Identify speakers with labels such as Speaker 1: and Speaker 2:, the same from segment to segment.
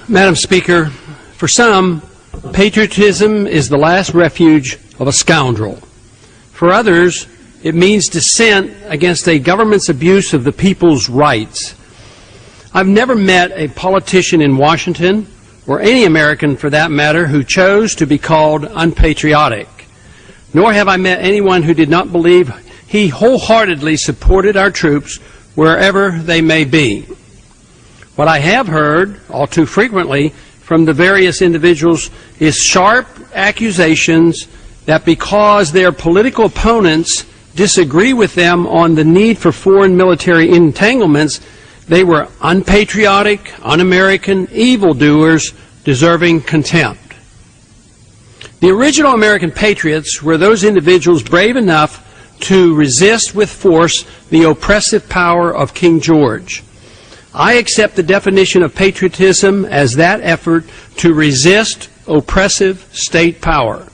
Speaker 1: Madam Speaker, for some, patriotism is the last refuge of a scoundrel. For others, it means dissent against a government's abuse of the people's rights. I've never met a politician in Washington, or any American for that matter, who chose to be called unpatriotic. Nor have I met anyone who did not believe he wholeheartedly supported our troops wherever they may be. What I have heard, all too frequently, from the various individuals is sharp accusations that because their political opponents disagree with them on the need for foreign military entanglements, they were unpatriotic, un-American, evildoers deserving contempt. The original American patriots were those individuals brave enough to resist with force the oppressive power of King George. I accept the definition of patriotism as that effort to resist oppressive state power.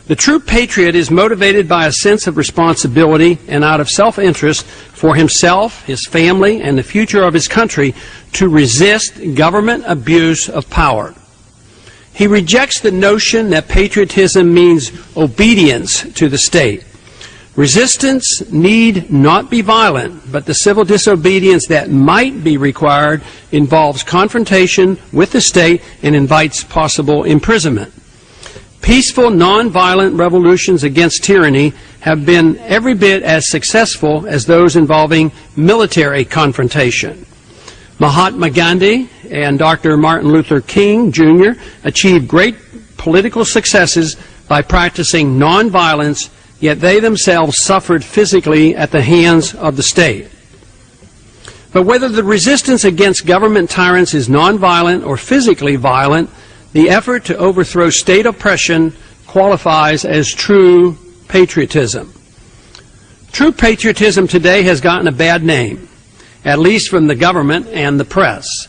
Speaker 1: The true patriot is motivated by a sense of responsibility and out of self-interest for himself, his family, and the future of his country to resist government abuse of power. He rejects the notion that patriotism means obedience to the state. Resistance need not be violent, but the civil disobedience that might be required involves confrontation with the state and invites possible imprisonment. Peaceful, nonviolent revolutions against tyranny have been every bit as successful as those involving military confrontation. Mahatma Gandhi and Dr. Martin Luther King, Jr. achieved great political successes by practicing nonviolence, yet they themselves suffered physically at the hands of the state. But whether the resistance against government tyrants is nonviolent or physically violent, the effort to overthrow state oppression qualifies as true patriotism. True patriotism today has gotten a bad name, at least from the government and the press.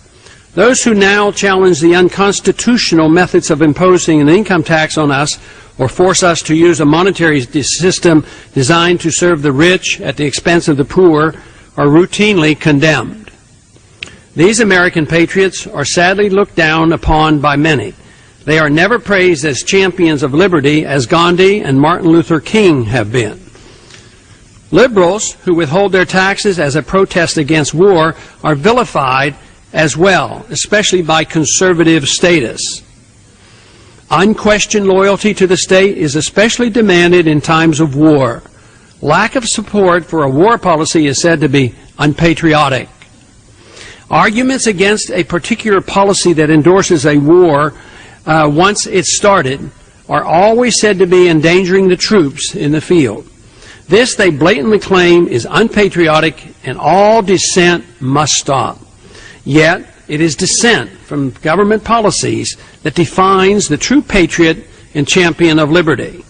Speaker 1: Those who now challenge the unconstitutional methods of imposing an income tax on us or force us to use a monetary system designed to serve the rich at the expense of the poor are routinely condemned. These American patriots are sadly looked down upon by many. They are never praised as champions of liberty as Gandhi and Martin Luther King have been. Liberals who withhold their taxes as a protest against war are vilified as well, especially by conservative status. Unquestioned loyalty to the state is especially demanded in times of war. Lack of support for a war policy is said to be unpatriotic. Arguments against a particular policy that endorses a war once it's started are always said to be endangering the troops in the field. This, they blatantly claim, is unpatriotic and all dissent must stop. Yet, it is dissent from government policies that defines the true patriot and champion of liberty.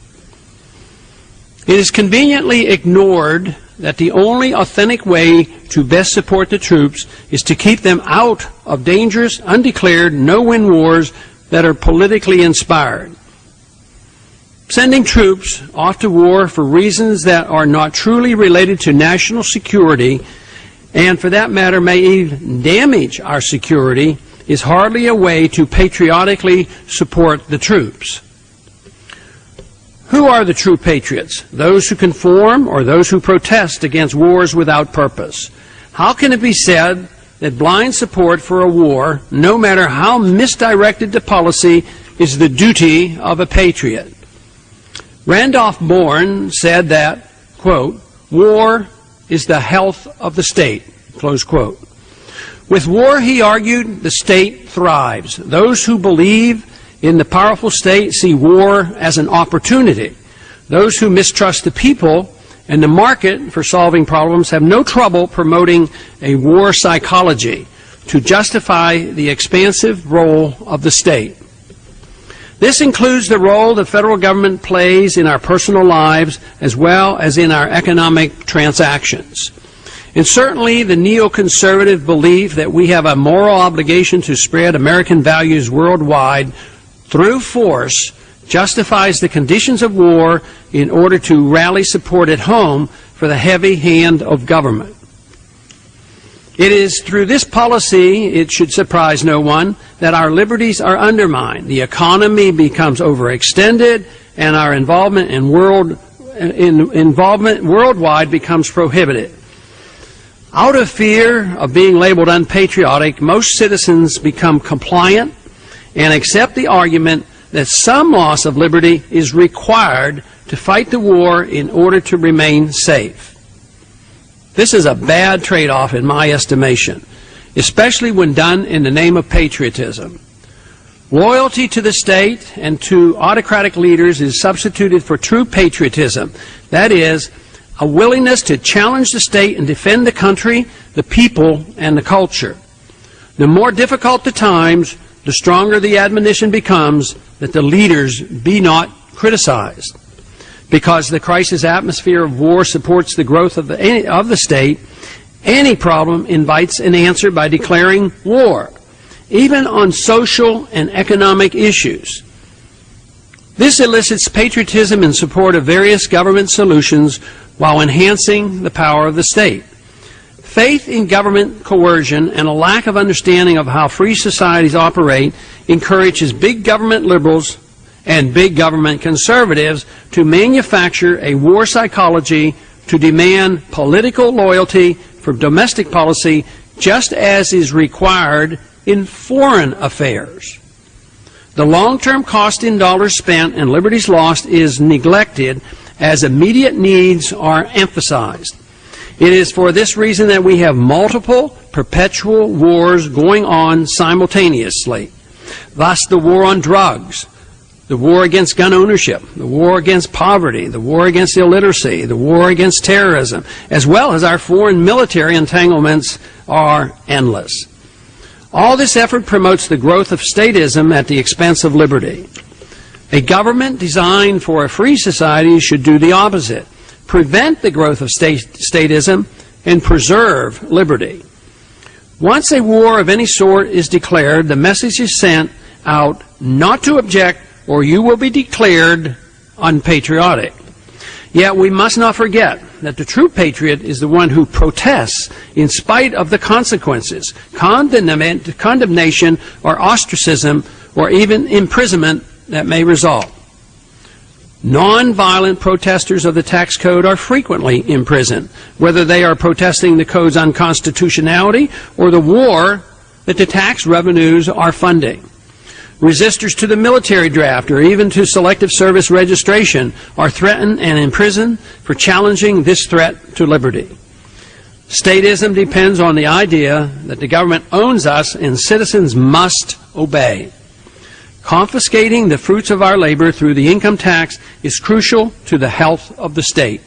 Speaker 1: It is conveniently ignored that the only authentic way to best support the troops is to keep them out of dangerous, undeclared, no-win wars that are politically inspired. Sending troops off to war for reasons that are not truly related to national security, and for that matter may even damage our security, is hardly a way to patriotically support the troops. Who are the true patriots? Those who conform or those who protest against wars without purpose? How can it be said that blind support for a war, no matter how misdirected the policy, is the duty of a patriot? Randolph Bourne said that, quote, war is the health of the state, close quote. With war, he argued, the state thrives. Those who believe in the powerful state see war as an opportunity. Those who mistrust the people and the market for solving problems have no trouble promoting a war psychology to justify the expansive role of the state. This includes the role the federal government plays in our personal lives as well as in our economic transactions. And certainly the neoconservative belief that we have a moral obligation to spread American values worldwide through force justifies the conditions of war in order to rally support at home for the heavy hand of government. It is through this policy, it should surprise no one, that our liberties are undermined. The economy becomes overextended, and our involvement worldwide becomes prohibited. Out of fear of being labeled unpatriotic, most citizens become compliant and accept the argument that some loss of liberty is required to fight the war in order to remain safe. This is a bad trade-off in my estimation, especially when done in the name of patriotism. Loyalty to the state and to autocratic leaders is substituted for true patriotism. That is, a willingness to challenge the state and defend the country, the people, and the culture. The more difficult the times, the stronger the admonition becomes that the leaders be not criticized. Because the crisis atmosphere of war supports the growth of the state, any problem invites an answer by declaring war, even on social and economic issues. This elicits patriotism in support of various government solutions while enhancing the power of the state. Faith in government coercion and a lack of understanding of how free societies operate encourages big government liberals and big government conservatives to manufacture a war psychology to demand political loyalty for domestic policy, just as is required in foreign affairs. The long-term cost in dollars spent and liberties lost is neglected as immediate needs are emphasized. It is for this reason that we have multiple perpetual wars going on simultaneously. Thus, the war on drugs, the war against gun ownership, the war against poverty, the war against illiteracy, the war against terrorism, as well as our foreign military entanglements are endless. All this effort promotes the growth of statism at the expense of liberty. A government designed for a free society should do the opposite, prevent the growth of statism and preserve liberty. Once a war of any sort is declared, the message is sent out not to object or you will be declared unpatriotic. Yet we must not forget that the true patriot is the one who protests in spite of the consequences, condemnation or ostracism or even imprisonment that may result. Non-violent protesters of the tax code are frequently imprisoned, whether they are protesting the code's unconstitutionality or the war that the tax revenues are funding. Resistors to the military draft or even to selective service registration are threatened and imprisoned for challenging this threat to liberty. Statism depends on the idea that the government owns us and citizens must obey. Confiscating the fruits of our labor through the income tax is crucial to the health of the state.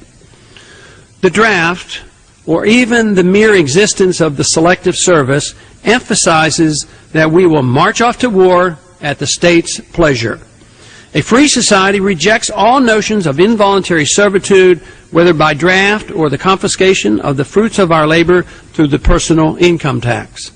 Speaker 1: The draft, or even the mere existence of the selective service, emphasizes that we will march off to war at the state's pleasure. A free society rejects all notions of involuntary servitude, whether by draft or the confiscation of the fruits of our labor through the personal income tax.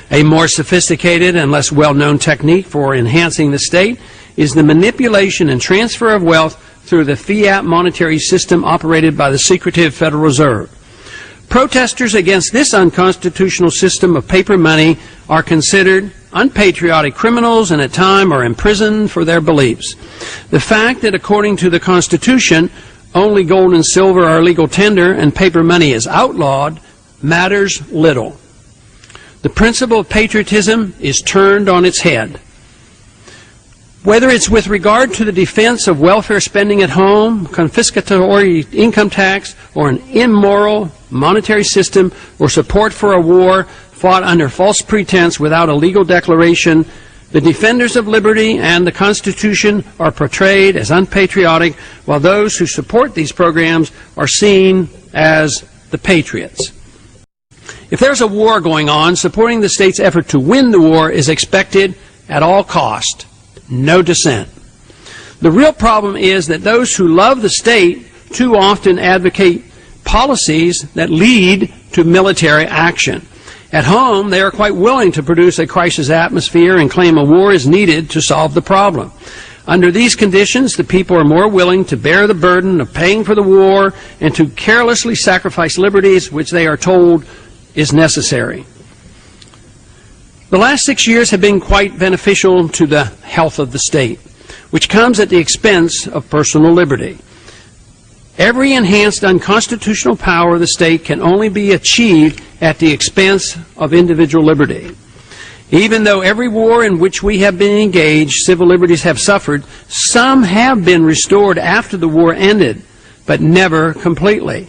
Speaker 1: A more sophisticated and less well-known technique for enhancing the state is the manipulation and transfer of wealth through the fiat monetary system operated by the secretive Federal Reserve. Protesters against this unconstitutional system of paper money are considered unpatriotic criminals and at times are imprisoned for their beliefs. The fact that according to the Constitution, only gold and silver are legal tender and paper money is outlawed matters little. The principle of patriotism is turned on its head. Whether it's with regard to the defense of welfare spending at home, confiscatory income tax, or an immoral monetary system, or support for a war fought under false pretense without a legal declaration, the defenders of liberty and the Constitution are portrayed as unpatriotic, while those who support these programs are seen as the patriots. If there's a war going on, supporting the state's effort to win the war is expected at all cost. No dissent. The real problem is that those who love the state too often advocate policies that lead to military action. At home, they are quite willing to produce a crisis atmosphere and claim a war is needed to solve the problem. Under these conditions, the people are more willing to bear the burden of paying for the war and to carelessly sacrifice liberties which they are told is necessary. The last 6 years have been quite beneficial to the health of the state, which comes at the expense of personal liberty. Every enhanced unconstitutional power of the state can only be achieved at the expense of individual liberty. Even though every war in which we have been engaged, civil liberties have suffered, some have been restored after the war ended, but never completely.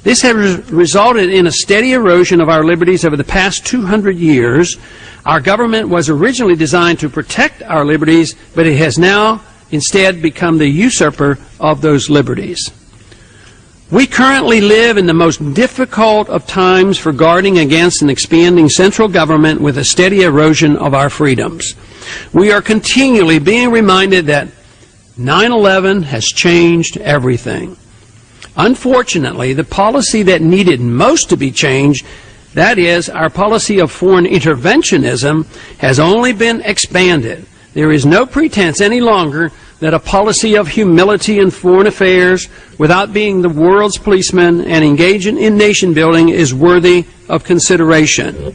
Speaker 1: This has resulted in a steady erosion of our liberties over the past 200 years. Our government was originally designed to protect our liberties, but it has now instead become the usurper of those liberties. We currently live in the most difficult of times for guarding against an expanding central government with a steady erosion of our freedoms. We are continually being reminded that 9/11 has changed everything. Unfortunately, the policy that needed most to be changed, that is, our policy of foreign interventionism, has only been expanded. There is no pretense any longer that a policy of humility in foreign affairs, without being the world's policeman and engaging in nation building, is worthy of consideration.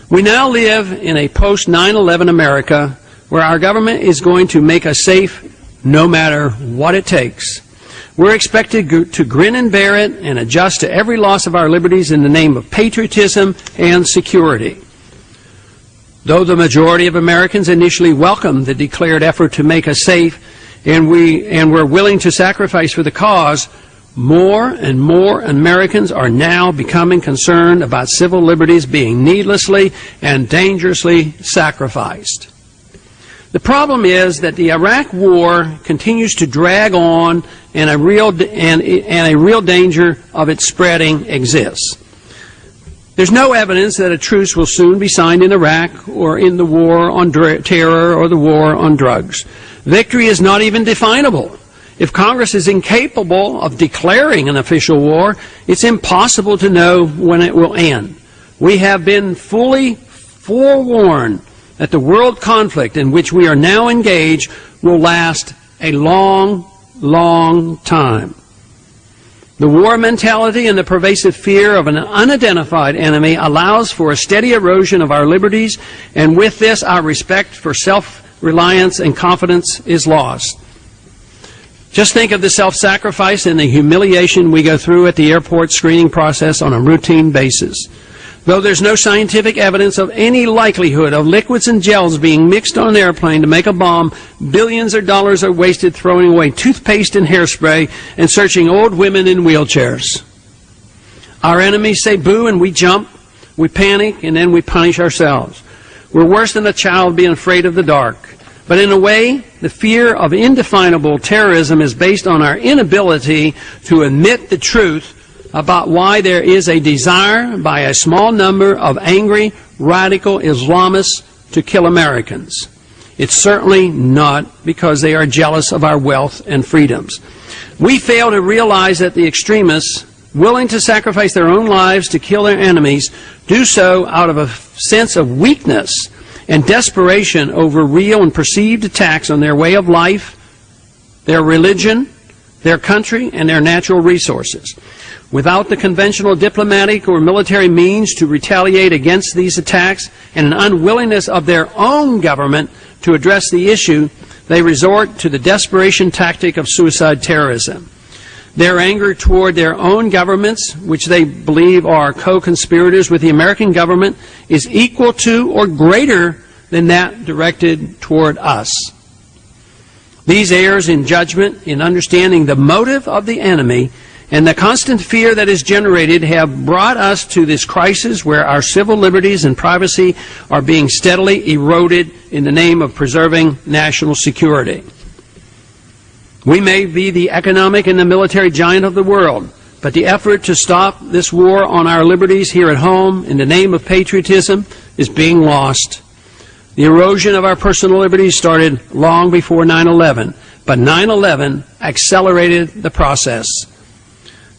Speaker 1: We now live in a post-9/11 America where our government is going to make us safe no matter what it takes. We're expected to grin and bear it and adjust to every loss of our liberties in the name of patriotism and security. Though the majority of Americans initially welcomed the declared effort to make us safe and were willing to sacrifice for the cause, more and more Americans are now becoming concerned about civil liberties being needlessly and dangerously sacrificed. The problem is that the Iraq War continues to drag on and a real danger of its spreading exists. There's no evidence that a truce will soon be signed in Iraq or in the war on terror or the war on drugs. Victory is not even definable. If Congress is incapable of declaring an official war, it's impossible to know when it will end. We have been fully forewarned that the world conflict in which we are now engaged will last a long, long time. The war mentality and the pervasive fear of an unidentified enemy allows for a steady erosion of our liberties, and with this, our respect for self-reliance and confidence is lost. Just think of the self-sacrifice and the humiliation we go through at the airport screening process on a routine basis. Though there's no scientific evidence of any likelihood of liquids and gels being mixed on an airplane to make a bomb, billions of dollars are wasted throwing away toothpaste and hairspray and searching old women in wheelchairs. Our enemies say boo and we jump, we panic, and then we punish ourselves. We're worse than a child being afraid of the dark. But in a way, the fear of indefinable terrorism is based on our inability to admit the truth about why there is a desire by a small number of angry, radical Islamists to kill Americans. It's certainly not because they are jealous of our wealth and freedoms. We fail to realize that the extremists, willing to sacrifice their own lives to kill their enemies, do so out of a sense of weakness and desperation over real and perceived attacks on their way of life, their religion, their country, and their natural resources. Without the conventional diplomatic or military means to retaliate against these attacks and an unwillingness of their own government to address the issue, they resort to the desperation tactic of suicide terrorism. Their anger toward their own governments, which they believe are co-conspirators with the American government, is equal to or greater than that directed toward us. These errors in judgment, in understanding the motive of the enemy, and the constant fear that is generated have brought us to this crisis where our civil liberties and privacy are being steadily eroded in the name of preserving national security. We may be the economic and the military giant of the world, but the effort to stop this war on our liberties here at home in the name of patriotism is being lost. The erosion of our personal liberties started long before 9/11, but 9/11 accelerated the process.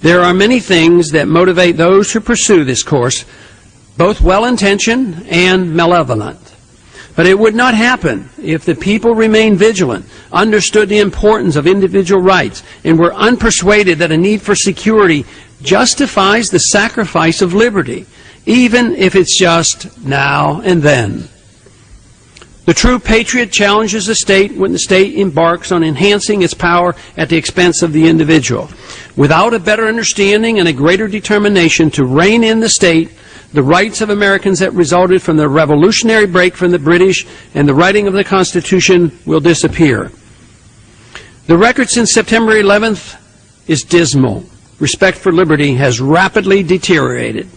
Speaker 1: There are many things that motivate those who pursue this course, both well-intentioned and malevolent. But it would not happen if the people remained vigilant, understood the importance of individual rights, and were unpersuaded that a need for security justifies the sacrifice of liberty, even if it's just now and then. The true patriot challenges the state when the state embarks on enhancing its power at the expense of the individual. Without a better understanding and a greater determination to rein in the state, the rights of Americans that resulted from the revolutionary break from the British and the writing of the Constitution will disappear. The record since September 11th is dismal. Respect for liberty has rapidly deteriorated.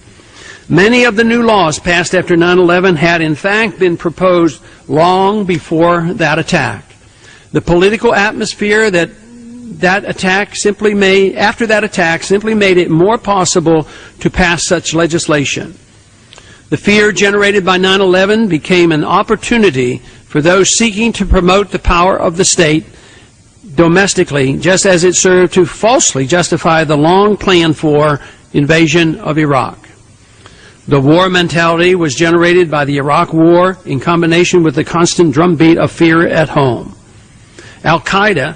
Speaker 1: Many of the new laws passed after 9/11 had in fact been proposed long before that attack. The political atmosphere after that attack simply made it more possible to pass such legislation. The fear generated by 9/11 became an opportunity for those seeking to promote the power of the state domestically, just as it served to falsely justify the long planned for invasion of Iraq. The war mentality was generated by the Iraq War in combination with the constant drumbeat of fear at home. Al-Qaeda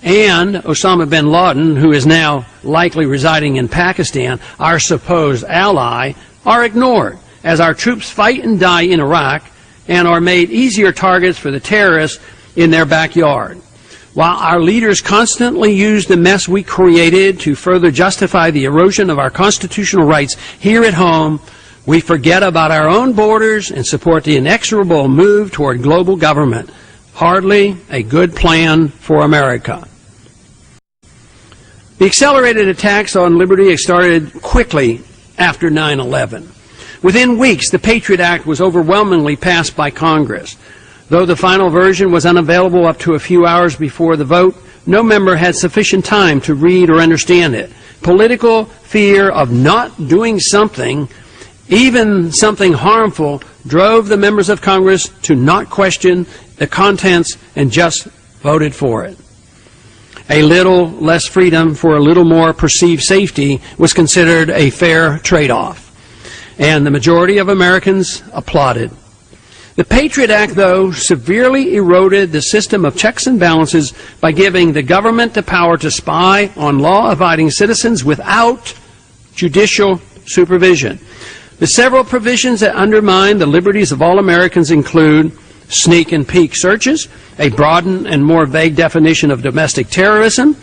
Speaker 1: and Osama bin Laden, who is now likely residing in Pakistan, our supposed ally, are ignored as our troops fight and die in Iraq and are made easier targets for the terrorists in their backyard. While our leaders constantly use the mess we created to further justify the erosion of our constitutional rights here at home, we forget about our own borders and support the inexorable move toward global government. Hardly a good plan for America. The accelerated attacks on liberty started quickly after 9/11. Within weeks, the Patriot Act was overwhelmingly passed by Congress. Though the final version was unavailable up to a few hours before the vote, no member had sufficient time to read or understand it. Political fear of not doing something, even something harmful, drove the members of Congress to not question the contents and just voted for it. A little less freedom for a little more perceived safety was considered a fair trade-off, and the majority of Americans applauded. The Patriot Act, though, severely eroded the system of checks and balances by giving the government the power to spy on law-abiding citizens without judicial supervision. The several provisions that undermine the liberties of all Americans include sneak and peek searches, a broadened and more vague definition of domestic terrorism,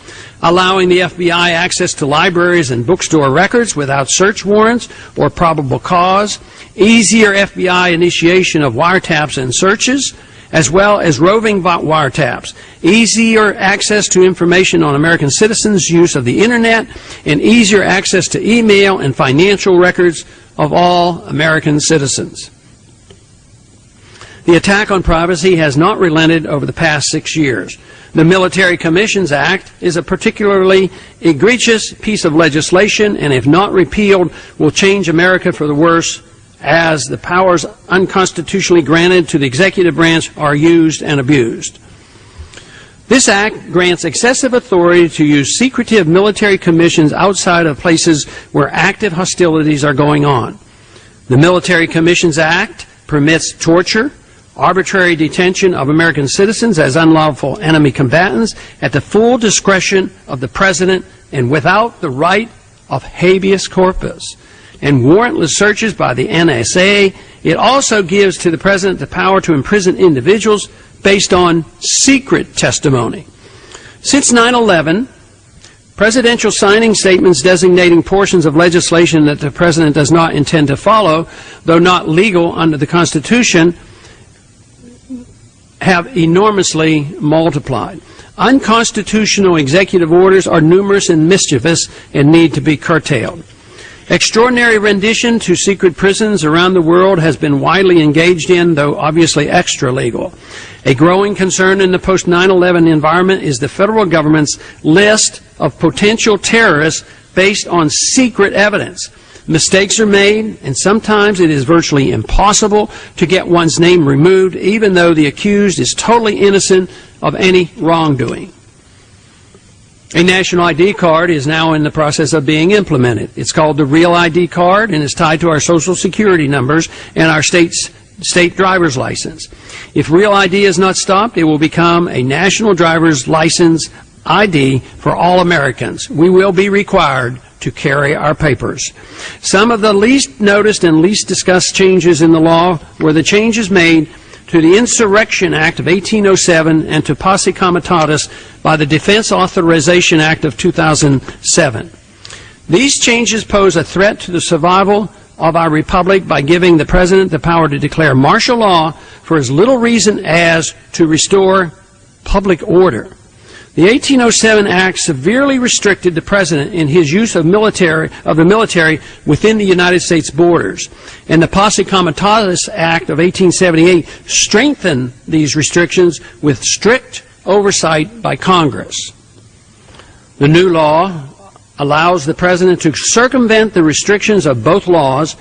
Speaker 1: allowing the FBI access to libraries and bookstore records without search warrants or probable cause, easier FBI initiation of wiretaps and searches, as well as roving wiretaps, easier access to information on American citizens' use of the Internet, and easier access to email and financial records of all American citizens. The attack on privacy has not relented over the past 6 years. The Military Commissions Act is a particularly egregious piece of legislation, and if not repealed, will change America for the worse, as the powers unconstitutionally granted to the executive branch are used and abused. This act grants excessive authority to use secretive military commissions outside of places where active hostilities are going on. The Military Commissions Act permits torture, arbitrary detention of American citizens as unlawful enemy combatants at the full discretion of the President and without the right of habeas corpus, and warrantless searches by the NSA. It also gives to the President the power to imprison individuals based on secret testimony. Since 9/11, presidential signing statements designating portions of legislation that the President does not intend to follow, though not legal under the Constitution, have enormously multiplied. Unconstitutional executive orders are numerous and mischievous and need to be curtailed. Extraordinary rendition to secret prisons around the world has been widely engaged in, though obviously extra-legal. A growing concern in the post-9/11 environment is the federal government's list of potential terrorists based on secret evidence. Mistakes are made, and sometimes it is virtually impossible to get one's name removed, even though the accused is totally innocent of any wrongdoing. A national ID card is now in the process of being implemented. It's called the Real ID card and is tied to our Social Security numbers and our state's state driver's license. If Real ID is not stopped, it will become a national driver's license ID for all Americans. We will be required to carry our papers. Some of the least noticed and least discussed changes in the law were the changes made to the Insurrection Act of 1807 and to Posse Comitatus by the Defense Authorization Act of 2007. These changes pose a threat to the survival of our republic by giving the President the power to declare martial law for as little reason as to restore public order. The 1807 Act severely restricted the President in his use of the military within the United States borders, and the Posse Comitatus Act of 1878 strengthened these restrictions with strict oversight by Congress. The new law allows the President to circumvent the restrictions of both laws.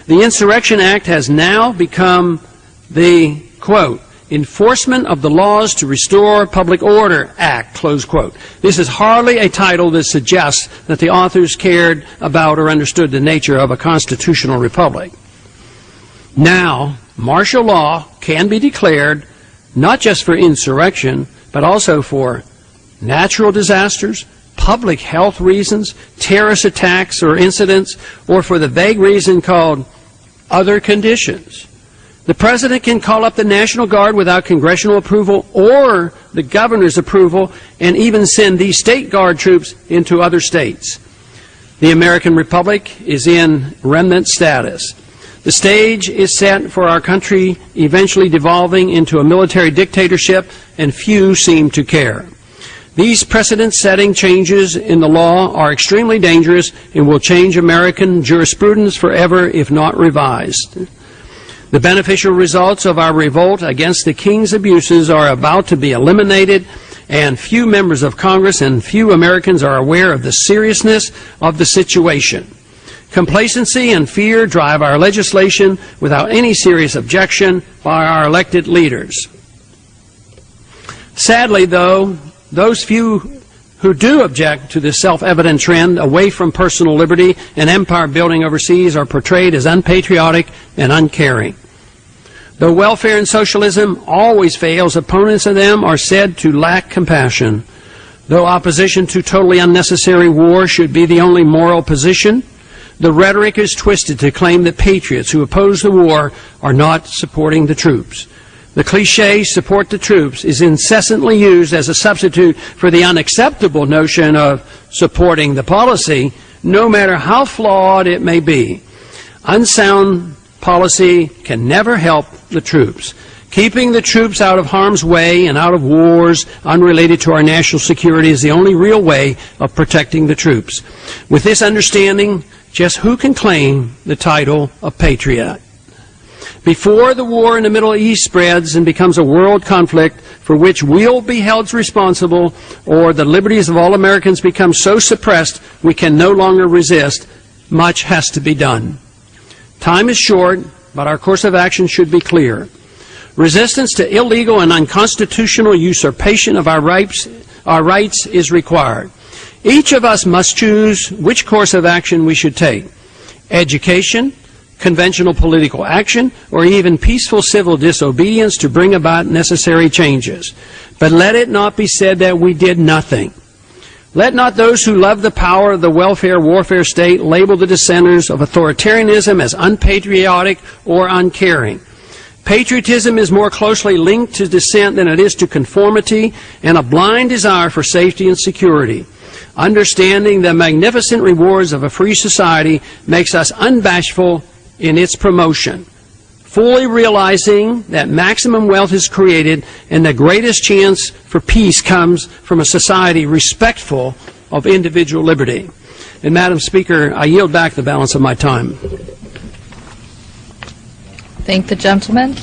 Speaker 1: The Insurrection Act has now become the, quote, Enforcement of the Laws to Restore Public Order Act, close quote. This is hardly a title that suggests that the authors cared about or understood the nature of a constitutional republic. Now, martial law can be declared not just for insurrection, but also for natural disasters, public health reasons, terrorist attacks or incidents, or for the vague reason called other conditions. The President can call up the National Guard without congressional approval or the governor's approval, and even send these state guard troops into other states. The American Republic is in remnant status. The stage is set for our country eventually devolving into a military dictatorship, and few seem to care. These precedent-setting changes in the law are extremely dangerous and will change American jurisprudence forever if not revised. The beneficial results of our revolt against the King's abuses are about to be eliminated, and few members of Congress and few Americans are aware of the seriousness of the situation. Complacency and fear drive our legislation without any serious objection by our elected leaders. Sadly, though, those few who do object to this self-evident trend away from personal liberty and empire building overseas are portrayed as unpatriotic and uncaring. Though welfare and socialism always fails, opponents of them are said to lack compassion. Though opposition to totally unnecessary war should be the only moral position, the rhetoric is twisted to claim that patriots who oppose the war are not supporting the troops. The cliché, support the troops, is incessantly used as a substitute for the unacceptable notion of supporting the policy, no matter how flawed it may be. Unsound policy can never help the troops. Keeping the troops out of harm's way and out of wars unrelated to our national security is the only real way of protecting the troops. With this understanding, just who can claim the title of patriot? Before the war in the Middle East spreads and becomes a world conflict for which we'll be held responsible, or the liberties of all Americans become so suppressed we can no longer resist, much has to be done. Time is short, but our course of action should be clear. Resistance to illegal and unconstitutional usurpation of our rights is required. Each of us must choose which course of action we should take: education, conventional political action, or even peaceful civil disobedience to bring about necessary changes. But let it not be said that we did nothing. Let not those who love the power of the welfare warfare state label the dissenters of authoritarianism as unpatriotic or uncaring. Patriotism is more closely linked to dissent than it is to conformity and a blind desire for safety and security. Understanding the magnificent rewards of a free society makes us unbashful in its promotion, fully realizing that maximum wealth is created and the greatest chance for peace comes from a society respectful of individual liberty. And Madam Speaker, I yield back the balance of my time.
Speaker 2: Thank the gentleman.